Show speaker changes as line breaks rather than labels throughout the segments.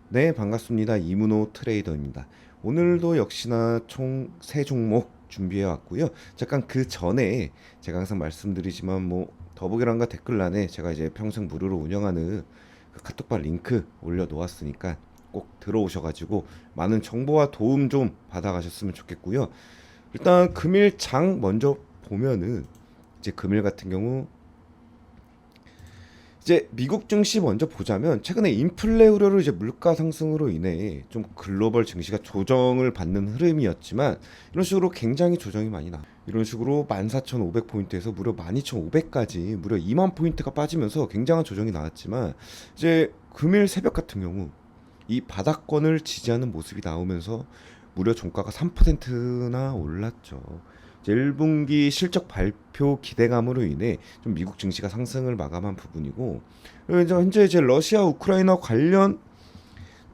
네, 반갑습니다. 이문호 트레이더입니다. 오늘도 역시나 총 3종목 준비해 왔고요. 잠깐 그 전에 제가 항상 말씀드리지만 더보기란과 댓글란에 제가 이제 평생 무료로 운영하는 그 카톡방 링크 올려 놓았으니까 꼭 들어오셔가지고 많은 정보와 도움 좀 받아가셨으면 좋겠고요. 일단 금일 장 먼저 보면은 이제 금일 같은 경우 이제 미국 증시 먼저 보자면 최근에 인플레 우려로 이제 물가 상승으로 인해 좀 글로벌 증시가 조정을 받는 흐름이었지만 이런 식으로 굉장히 조정이 많이 나. 이런 식으로 14,500포인트에서 무려 12,500까지 무려 2만 포인트가 빠지면서 굉장한 조정이 나왔지만 이제 금일 새벽 같은 경우 이 바닥권을 지지하는 모습이 나오면서 무려 종가가 3%나 올랐죠. 1분기 실적 발표 기대감으로 인해 좀 미국 증시가 상승을 마감한 부분이고, 그리고 이제 현재 이제 러시아 우크라이나 관련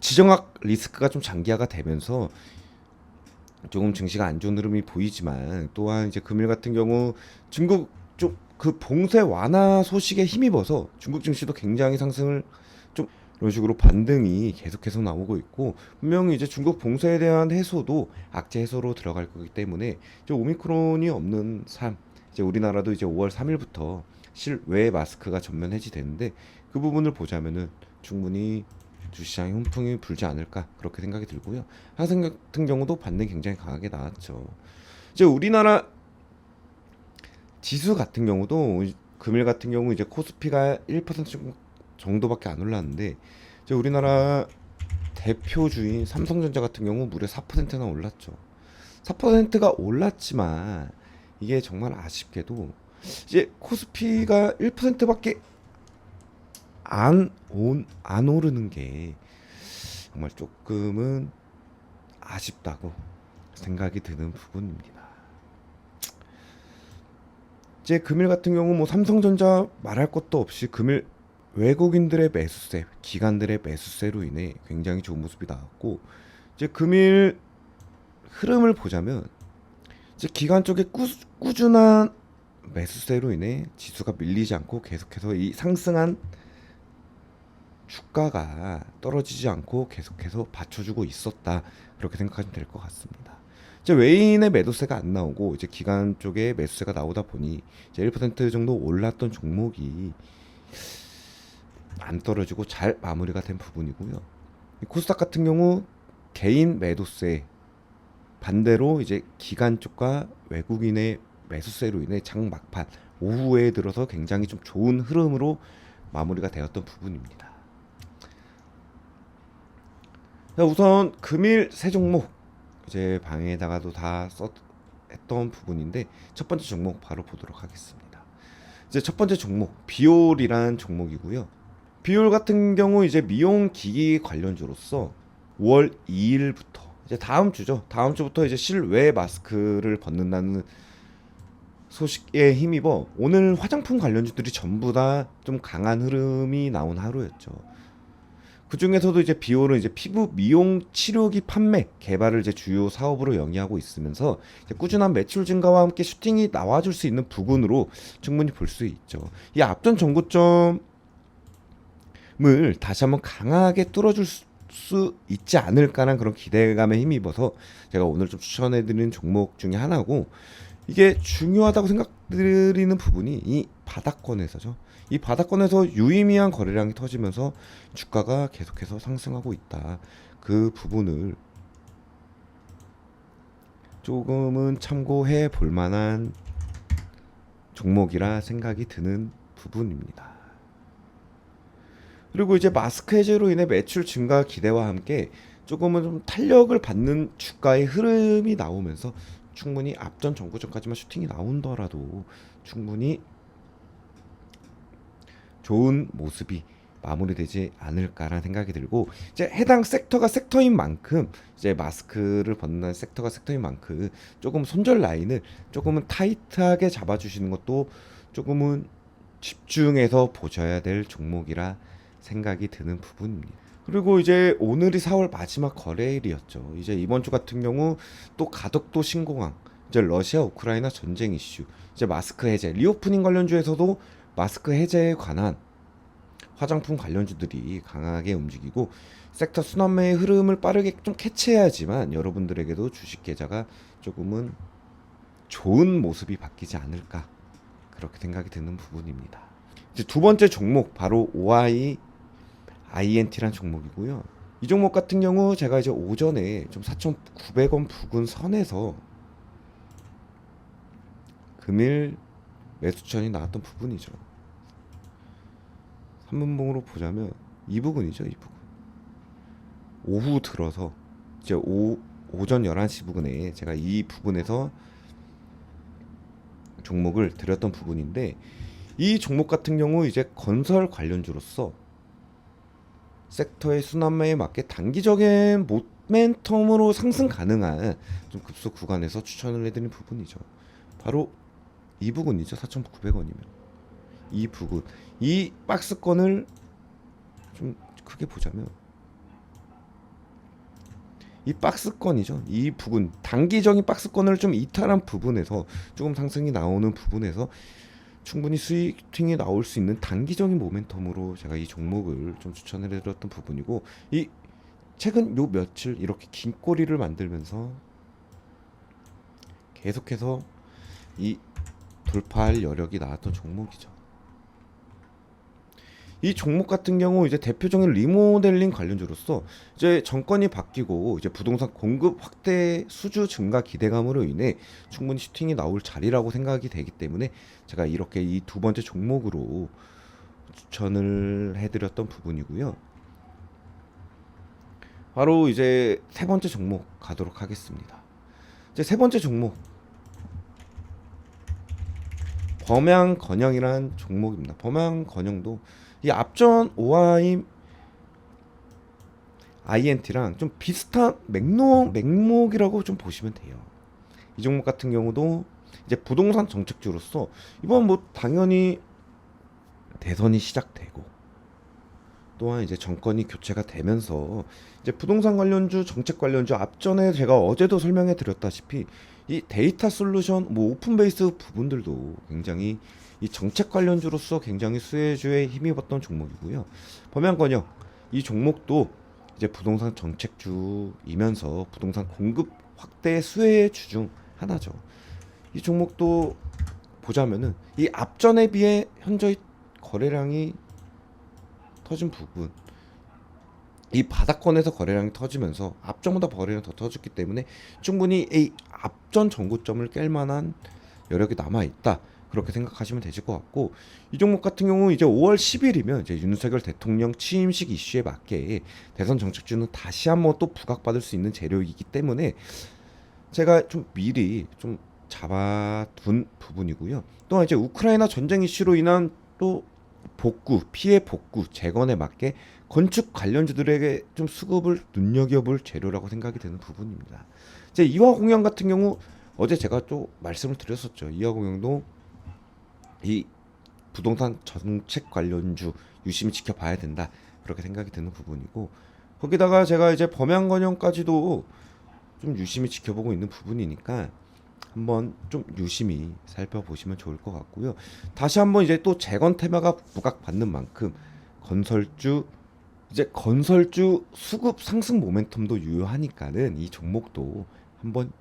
지정학 리스크가 좀 장기화가 되면서 조금 증시가 안 좋은 흐름이 보이지만, 또한 이제 금일 같은 경우 중국 쪽 그 봉쇄 완화 소식에 힘입어서 중국 증시도 굉장히 상승을 좀 이런 식으로 반등이 계속해서 나오고 있고, 분명히 이제 중국 봉쇄에 대한 해소도 악재 해소로 들어갈 거기 때문에 이제 오미크론이 없는 삶, 이제 우리나라도 이제 5월 3일부터 실외 마스크가 전면 해지되는데, 그 부분을 보자면은 충분히 주시장에 훈풍이 불지 않을까 그렇게 생각이 들고요. 하승 같은 경우도 반등이 굉장히 강하게 나왔죠. 이제 우리나라 지수 같은 경우도 금일 같은 경우 이제 코스피가 1% 정도밖에 안 올랐는데, 이제 우리나라 대표주인 삼성전자 같은 경우 무려 4%나 올랐죠. 4%가 올랐지만 이게 정말 아쉽게도 이제 코스피가 1%밖에 안 오르는 게 정말 조금은 아쉽다고 생각이 드는 부분입니다. 이제 금일 같은 경우 삼성전자 말할 것도 없이 금일 외국인들의 매수세, 기관들의 매수세로 인해 굉장히 좋은 모습이 나왔고, 이제 금일 흐름을 보자면 이제 기관 쪽에 꾸준한 매수세로 인해 지수가 밀리지 않고 계속해서 이 상승한 주가가 떨어지지 않고 계속해서 받쳐주고 있었다, 그렇게 생각하시면 될 것 같습니다. 이제 외인의 매도세가 안 나오고 이제 기관 쪽에 매수세가 나오다 보니 이제 1% 정도 올랐던 종목이 안 떨어지고 잘 마무리가 된 부분이고요. 코스닥 같은 경우 개인 매도세 반대로 이제 기관 쪽과 외국인의 매수세로 인해 장 막판 오후에 들어서 굉장히 좀 좋은 흐름으로 마무리가 되었던 부분입니다. 우선 금일 세 종목 이제 방에다가도 다 했던 부분인데, 첫 번째 종목 바로 보도록 하겠습니다. 이제 첫 번째 종목 비올이란 종목이고요. 비올 같은 경우 이제 미용 기기 관련주로서 5월 2일부터 이제 다음 주죠. 다음 주부터 이제 실외 마스크를 벗는다는 소식에 힘입어 오늘 화장품 관련주들이 전부 다 좀 강한 흐름이 나온 하루였죠. 그 중에서도 이제 비올은 이제 피부 미용 치료기 판매 개발을 이제 주요 사업으로 영위하고 있으면서 이제 꾸준한 매출 증가와 함께 슈팅이 나와줄 수 있는 부분으로 충분히 볼 수 있죠. 이 앞전 정고점을 다시 한번 강하게 뚫어줄 수 있지 않을까라는 그런 기대감에 힘입어서 제가 오늘 좀 추천해드리는 종목 중에 하나고, 이게 중요하다고 생각드리는 부분이 이 바닥권에서죠. 이 바닥권에서 유의미한 거래량이 터지면서 주가가 계속해서 상승하고 있다. 그 부분을 조금은 참고해 볼 만한 종목이라 생각이 드는 부분입니다. 그리고 이제 마스크 해제로 인해 매출 증가 기대와 함께 조금은 좀 탄력을 받는 주가의 흐름이 나오면서 충분히 앞전 정고점까지만 슈팅이 나온더라도 충분히 좋은 모습이 마무리되지 않을까라는 생각이 들고, 이제 해당 섹터가 섹터인 만큼 이제 마스크를 벗는 섹터가 섹터인 만큼 조금 손절 라인을 조금은 타이트하게 잡아주시는 것도 조금은 집중해서 보셔야 될 종목이라 생각이 드는 부분입니다. 그리고 이제 오늘이 4월 마지막 거래일이었죠. 이제 이번 주 같은 경우 또 가덕도 신공항, 이제 러시아 우크라이나 전쟁 이슈, 이제 마스크 해제, 리오프닝 관련주에서도 마스크 해제에 관한 화장품 관련주들이 강하게 움직이고, 섹터 순환매의 흐름을 빠르게 좀 캐치해야지만 여러분들에게도 주식 계좌가 조금은 좋은 모습이 바뀌지 않을까 그렇게 생각이 드는 부분입니다. 이제 두 번째 종목 바로 OI INT란 종목이고요. 이 종목 같은 경우 제가 이제 오전에 좀 4,900원 부근 선에서 금일 매수천이 나왔던 부분이죠. 3분봉으로 보자면 이 부분이죠, 이 부분. 오후 들어서 이제 오전 11시 부근에 제가 이 부분에서 종목을 드렸던 부분인데 이 종목 같은 경우 이제 건설 관련주로서 섹터의 순환매에 맞게 단기적인 모멘텀으로 상승 가능한 좀 급속 구간에서 추천을 해드린 부분이죠. 바로 이 부분이죠. 4,900원이면 이 부분, 이 박스권을 좀 크게 보자면 이 박스권이죠. 이 부분, 단기적인 박스권을 좀 이탈한 부분에서 조금 상승이 나오는 부분에서 충분히 스윙이 나올 수 있는 단기적인 모멘텀으로 제가 이 종목을 좀 추천을 해드렸던 부분이고, 이 최근 요 며칠 이렇게 긴 꼬리를 만들면서 계속해서 이 돌파할 여력이 나왔던 종목이죠. 이 종목 같은 경우 이제 대표적인 리모델링 관련주로서 이제 정권이 바뀌고 이제 부동산 공급 확대 수주 증가 기대감으로 인해 충분히 슈팅이 나올 자리라고 생각이 되기 때문에 제가 이렇게 이 두 번째 종목으로 추천을 해드렸던 부분이고요. 바로 이제 세 번째 종목 가도록 하겠습니다. 이제 세 번째 종목 범양건영이란 종목입니다. 범양건영도 이 앞전 OI INT랑 좀 비슷한 맥목이라고 좀 보시면 돼요. 이 종목 같은 경우도 이제 부동산 정책주로서 이번 뭐 당연히 대선이 시작되고 또한 이제 정권이 교체가 되면서 이제 부동산 관련주, 정책 관련주 앞전에 제가 어제도 설명해 드렸다시피 이 데이터 솔루션, 뭐 오픈 베이스 부분들도 굉장히 이 정책 관련주로서 굉장히 수혜주에 힘입었던 종목이고요. 범양건영 이 종목도 이제 부동산 정책주이면서 부동산 공급 확대 수혜의 주 중 하나죠. 이 종목도 보자면은 이 앞전에 비해 현저히 거래량이 터진 부분, 이 바닥권에서 거래량이 터지면서 앞전보다 거래량이 더 터졌기 때문에 충분히 이 앞전 전고점을 깰 만한 여력이 남아 있다. 그렇게 생각하시면 되실 것 같고, 이 종목 같은 경우 이제 5월 10일이면 이제 윤석열 대통령 취임식 이슈에 맞게 대선 정책주는 다시 한번 또 부각받을 수 있는 재료이기 때문에 제가 좀 미리 좀 잡아둔 부분이고요. 또한 이제 우크라이나 전쟁 이슈로 인한 또 피해 복구, 재건에 맞게 건축 관련주들에게 좀 수급을 눈여겨볼 재료라고 생각이 되는 부분입니다. 이제 이화공영 같은 경우 어제 제가 또 말씀을 드렸었죠. 이화공영도 이 부동산 정책 관련주 유심히 지켜봐야 된다. 그렇게 생각이 드는 부분이고, 거기다가 제가 이제 범양건영까지도 좀 유심히 지켜보고 있는 부분이니까 한번 좀 유심히 살펴보시면 좋을 것 같고요. 다시 한번 이제 또 재건 테마가 부각받는 만큼 건설주 수급 상승 모멘텀도 유효하니까는 이 종목도 한번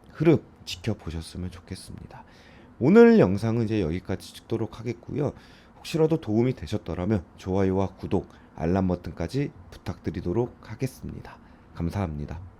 흐름 지켜보셨으면 좋겠습니다. 오늘 영상은 이제 여기까지 찍도록 하겠고요. 혹시라도 도움이 되셨더라면 좋아요와 구독, 알람 버튼까지 부탁드리도록 하겠습니다. 감사합니다.